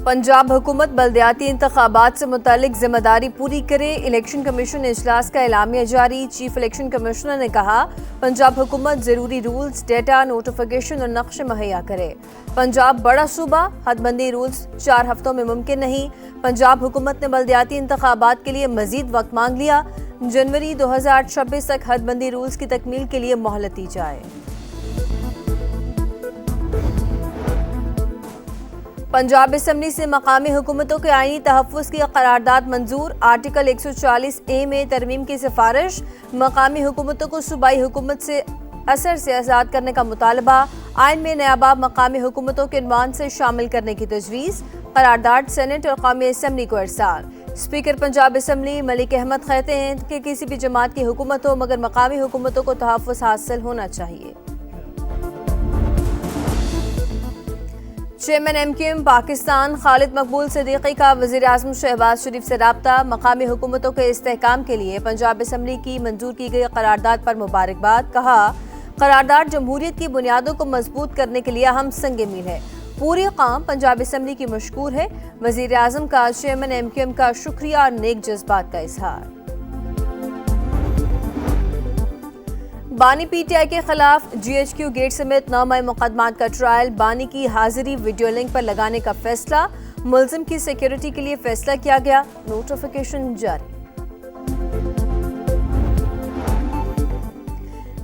पंजाब हुकूमत बल्दियाती इंतखाबात से मुतालिक जिम्मेदारी पूरी करे। इलेक्शन कमीशन इजलास का एलामिया जारी। चीफ इलेक्शन कमिश्नर ने कहा, पंजाब हुकूमत जरूरी रूल्स, डेटा, नोटिफिकेशन और नक्शे मुहैया करे। पंजाब बड़ा सूबा, हदबंदी रूल्स 4 हफ्तों में मुमकिन नहीं। पंजाब हुकूमत ने बल्दियाती इंतखाबात के लिए मजीद वक्त मांग लिया। जनवरी 2026 तक हदबंदी रूल्स की तकमील के लिए मोहलत दी जाए। पंजाब असम्बली से मकामी हुकूमतों के आईनी तहफ़्फ़ुज़ की करारदाद मंजूर। आर्टिकल 140A में तरमीम की सिफारिश। मकामी हुकूमतों को सूबाई हुकूमत से असर से आज़ाद करने का मुतालबा। आइन में नया बाब मकामी हुकूमतों के इनवान से शामिल करने की तजवीज़। करारदाद सेनेट और कौमी असम्बली को इरसाल। स्पीकर पंजाब असम्बली मलिक अहमद कहते हैं कि किसी भी जमात की हुकूमत हो, मगर मकामी हुकूमतों को तहफ़्फ़ुज़ हासिल होना चाहिए। चेयरमैन MQM पाकिस्तान खालिद मकबूल सिद्दीकी का वज़ीर आज़म शहबाज शरीफ से राब्ता। मकामी हुकूमतों के इस्तेहकाम के लिए पंजाब असम्बली की मंजूर की गई करारदाद पर मुबारकबाद। कहा, करारदाद जमहूरियत की बुनियादों को मजबूत करने के लिए अहम संग मील है। पूरी कौम पंजाब असम्बली की मशकूर है। वज़ीर आज़म का चेयरमैन MQM का शुक्रिया और नेक जज्बात का इजहार। बानी PTI के खिलाफ GHQ गेट समेत 9 मई मुकदमात का ट्रायल। बानी की हाजिरी वीडियो लिंक पर लगाने का फैसला। मुलजिम की सिक्योरिटी के लिए फैसला किया गया। नोटिफिकेशन जारी।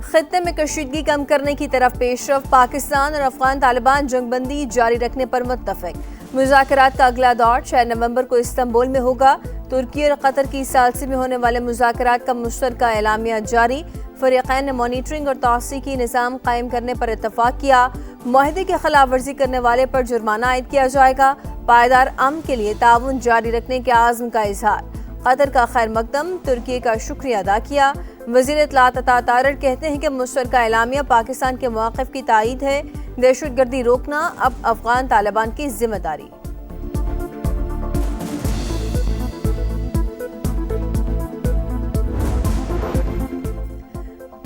खित्ते में कशीदगी कम करने की तरफ पेशरफ। पाकिस्तान और अफगान तालिबान जंगबंदी जारी रखने पर मुत्तफिक। मुज़ाकरात का अगला दौर 6 नवंबर को इस्तांबुल में होगा। तुर्की और कतर की सालसी में होने वाले मुज़ाकरात का मुश्तरका एलामिया जारी। फरीक़ैन ने मॉनिटरिंग और तौसीकी निज़ाम कायम करने पर इत्तफाक किया। मुआहदे की खिलाफ वर्जी करने वाले पर जुर्माना आयद किया जाएगा। पायदार अमन के लिए ताउन जारी रखने के आज़म का इजहार। कतर का खैर मकदम, तुर्की का शुक्रिया अदा किया। वज़ीर इत्तलात अता तारड़ कहते हैं कि मुश्तरका एलामिया पाकिस्तान के मौक़िफ़ की तायीद है। दहशतगर्दी रोकना अब अफगान तालिबान की जिम्मेदारी।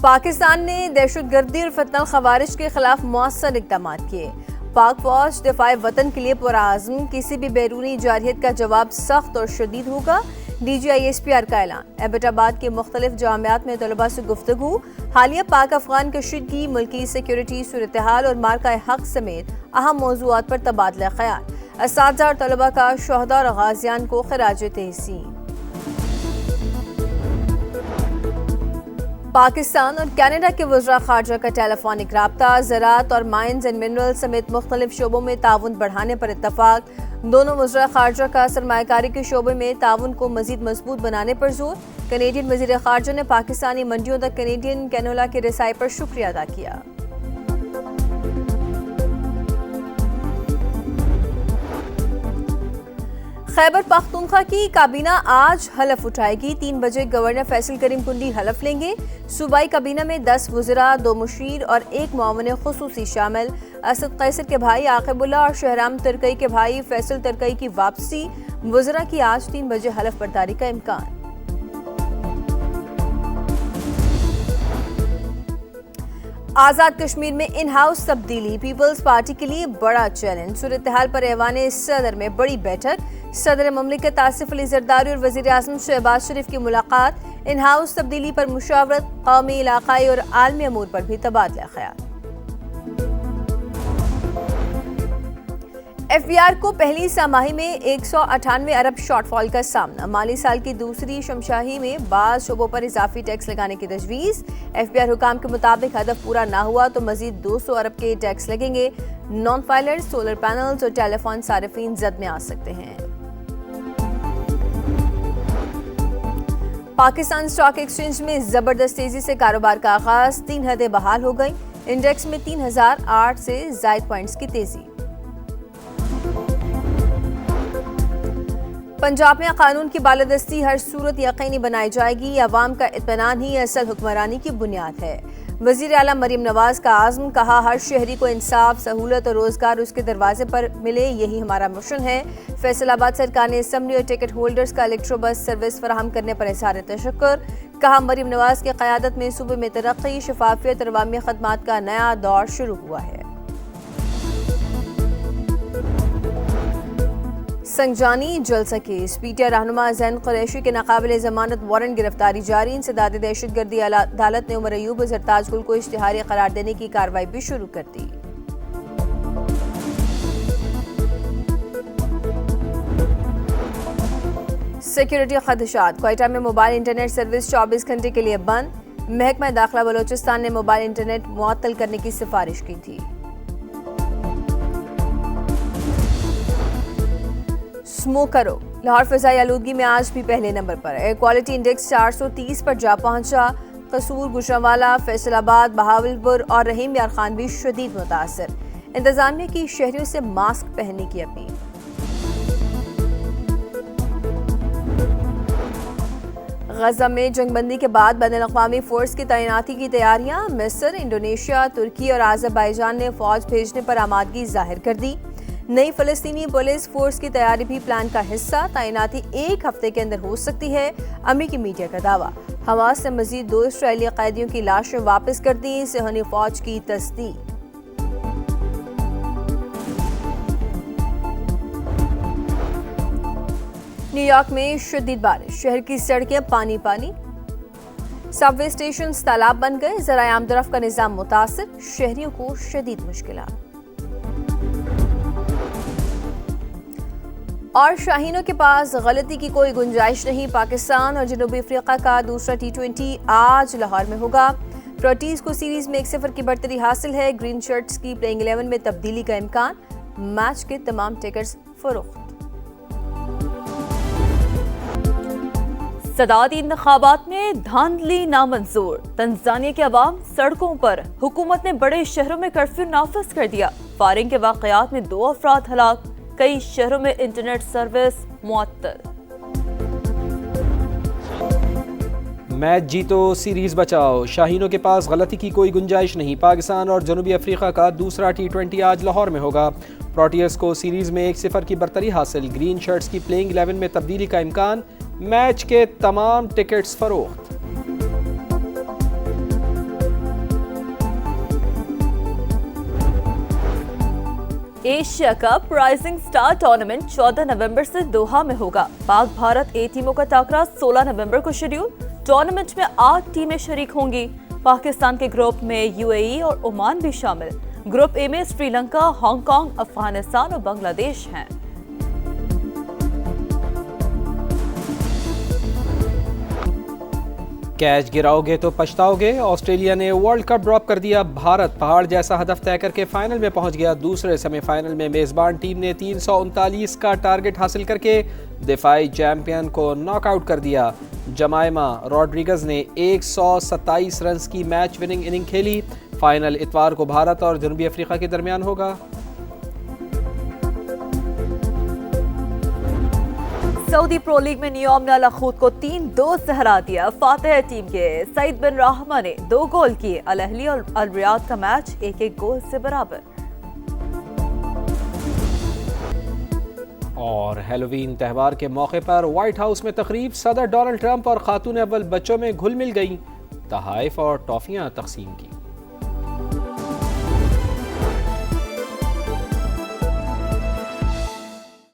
पाकिस्तान ने दहशतगर्दी और फितना खवारिज के खिलाफ मौसर इक़दाम किए। पाक फौज दिफाए वतन के लिए पुरआज़म। किसी भी बैरूनी जारहियत का जवाब सख्त और शदीद होगा। DGI-SPR का ऐलान। एबटाबाद के मुख्तलिफ जामियात में तलबा से गुफ्तगू। हालिया पाक अफगान कशीदगी, मुल्की सिक्योरिटी, सूरत-ए-हाल और मार्का हक समेत अहम मौज़ूआत पर तबादला ख़याल। असातिज़ा और तलबा का शुहदा और गाज़ियान को खिराज तहसीन। पाकिस्तान और कनाडा के वज़रा ख़ारजा का टेलीफोनिक राब्ता। ज़राअत और माइंस एंड मिनरल समेत मुख्तलिफ शोबों में ताउन बढ़ाने पर इत्तफाक। दोनों वज़रा ख़ारजा का सरमायाकारी के शोबे में ताउन को मज़ीद मजबूत बनाने पर जोर। कनेडियन वज़ीर ख़ारजा ने पाकिस्तानी मंडियों तक कनेडियन कैनोला की रसाई पर शुक्रिया अदा किया। खैबर पख्तूनख्वा की काबीना आज हलफ उठाएगी। 3 बजे गवर्नर फैसल करीम कुंडी हलफ लेंगे। सूबाई काबीना में 10 वज़रा, 2 मुशीर और 1 मुआविन खुसूसी शामिल। असद कैसर के भाई आकिबुल्लाह और शहराम तरकई के भाई फैसल तरकई की वापसी। वज़रा की आज 3 बजे हलफ बर्दारी का इम्कान। आज़ाद कश्मीर में इन हाउस तब्दीली पीपल्स पार्टी के लिए बड़ा चैलेंज। सूरत-ए-हाल पर ऐवान सदर में बड़ी बैठक। सदर ममलिकत आसिफ अली जरदारी और वज़ीर आज़म शहबाज शरीफ की मुलाकात। इन हाउस तब्दीली पर मुशावरत। कौमी, इलाकाई और आलमी अमूर पर भी तबादला ख्याल। FBR को पहली छमाही में 198 अरब शॉर्टफॉल का सामना। माली साल की दूसरी शमशाही में बाज़ शोबों पर इजाफी टैक्स लगाने की तजवीज़। FBR हुकाम के मुताबिक हदफ पूरा ना हुआ तो मजीद 200 अरब के टैक्स लगेंगे। नॉन फाइलर्स, सोलर पैनल्स और टेलीफोन सारिफीन जद में आ सकते हैं। पाकिस्तान स्टॉक एक्सचेंज में जबरदस्त तेजी से कारोबार का आगाज। 3 हदें बहाल हो गई। इंडेक्स में 3008 से जायद पॉइंट्स की तेजी। पंजाब में कानून की बालादस्ती हर सूरत यकीनी बनाई जाएगी। अवाम का इत्मीनान ही असल हुक्मरानी की बुनियाद है। वज़ीर आला मरीम नवाज का आज़म। कहा, हर शहरी को इंसाफ, सहूलत और रोजगार उसके दरवाजे पर मिले, यही हमारा मिशन है। फैसलाबाद सरकार ने असम्बली और टिकट होल्डर्स का इलेक्ट्रो बस सर्विस फराहम करने पर इज़हार तशक्कुर। कहा, मरीम नवाज की क़यादत में सूबे में तरक्की, शफाफियत और अवामी खदमात का नया दौर शुरू हुआ है। संजानी जलसा केस पीटीआई रहनुमा जैन कुरैशी के नाकाबिले जमानत वारंट गिरफ्तारी जारी। इंसदाद दहशतगर्दी अदालत ने उमर अयूब और सरताज गुल को इश्तिहारी करार देने की कार्रवाई भी शुरू कर दी। सिक्योरिटी खदशात, क्वेटा में मोबाइल इंटरनेट सर्विस 24 घंटे के लिए बंद। महकमा दाखिला बलोचिस्तान ने मोबाइल इंटरनेट मुअत्तल करने की सिफारिश की थी। स्मोक करो, लाहौर फिजाई आलूदगी में आज भी पहले नंबर पर। एयर क्वालिटी इंडेक्स 430 पर जा पहुंचा। कसूर, गुजरांवाला, फैसलाबाद, बहावलपुर और रहीम यार खान भी शदीद मुतासर। इंतजामिया की शहरियों से मास्क पहनने की अपील। गजा में जंगबंदी के बाद बैनुल-अक़वामी फोर्स की तैनाती की तैयारियां। मिस्र, इंडोनेशिया, तुर्की और आज़रबाईजान ने फौज भेजने पर आमादगी जाहिर कर दी। नई फ़लस्तीनी पुलिस फोर्स की तैयारी भी प्लान का हिस्सा। तैनाती 1 हफ्ते के अंदर हो सकती है, अमरीकी मीडिया का दावा। हमास ने मजीद 2 इस्राएली कैदियों की लाशें वापस कर दी। सेहनी फौज की तस्दीक। न्यूयॉर्क में शदीद बारिश, शहर की सड़कें पानी पानी। सबवे स्टेशन तालाब बन गए। ज़राए आमदरफ्त का निजाम मुतासिर, शहरियों को शदीद मुश्किलात। और शाहीनों के पास गलती की कोई गुंजाइश नहीं। पाकिस्तान और जनूबी अफ्रीका का दूसरा T20 आज लाहौर में होगा। प्रोटीज को सीरीज में 1-0 की बढ़तरी हासिल है। ग्रीन शर्ट्स की प्लेइंग 11 में तब्दीली का इम्कान। मैच के तमाम टिकट्स फरोख्त। सदाती इंतखाबात में धांधली नामंजूर। तंजानिया के अवाम सड़कों पर। हुकूमत ने बड़े शहरों में कर्फ्यू नाफिज कर दिया। फायरिंग के वाकयात में 2 अफराद हलाक। कई शहरों में इंटरनेट सर्विस मुअत्तल। मैच जीतो सीरीज बचाओ, शाहीनों के पास गलती की कोई गुंजाइश नहीं। पाकिस्तान और जनूबी अफ्रीका का दूसरा T20 आज लाहौर में होगा। प्रोटियस को सीरीज में 1-0 की बढ़तरी हासिल। ग्रीन शर्ट्स की प्लेइंग 11 में तब्दीली का इम्कान। मैच के तमाम टिकट्स फरोख्त। Asia cup rising star tournament 14 नवंबर से दोहा में होगा। पाक भारत A टीमों का टाकरा 16 नवंबर को शेड्यूल। टूर्नामेंट में 8 टीमें शरीक होंगी। पाकिस्तान के ग्रुप में UAE और ओमान भी शामिल। ग्रुप A में श्रीलंका, हांगकांग, अफगानिस्तान और बांग्लादेश हैं। कैच गिराओगे तो पछताओगे। ऑस्ट्रेलिया ने वर्ल्ड कप ड्रॉप कर दिया। भारत पहाड़ जैसा हदफ तय करके फाइनल में पहुंच गया। दूसरे सेमीफाइनल में मेजबान टीम ने 339 का टारगेट हासिल करके दिफाई चैंपियन को नॉकआउट कर दिया। जमाइमा रॉड्रिगज ने 127 रन की मैच विनिंग इनिंग खेली। फाइनल इतवार को भारत और जनूबी अफ्रीका के दरमियान होगा। सऊदी प्रो लीग में नियोम ने अल खूद को 3-2 से हरा दिया। फातेह टीम के सईद बिन रहमा ने 2 गोल किए। अल अहली और अल रियाद का मैच 1-1 गोल से बराबर। और हैलोवीन त्यौहार के मौके पर व्हाइट हाउस में तकरीब। सदर डोनाल्ड ट्रंप और खातून अव्वल बच्चों में घुल मिल गई। तोहफे और टॉफियां तकसीम की।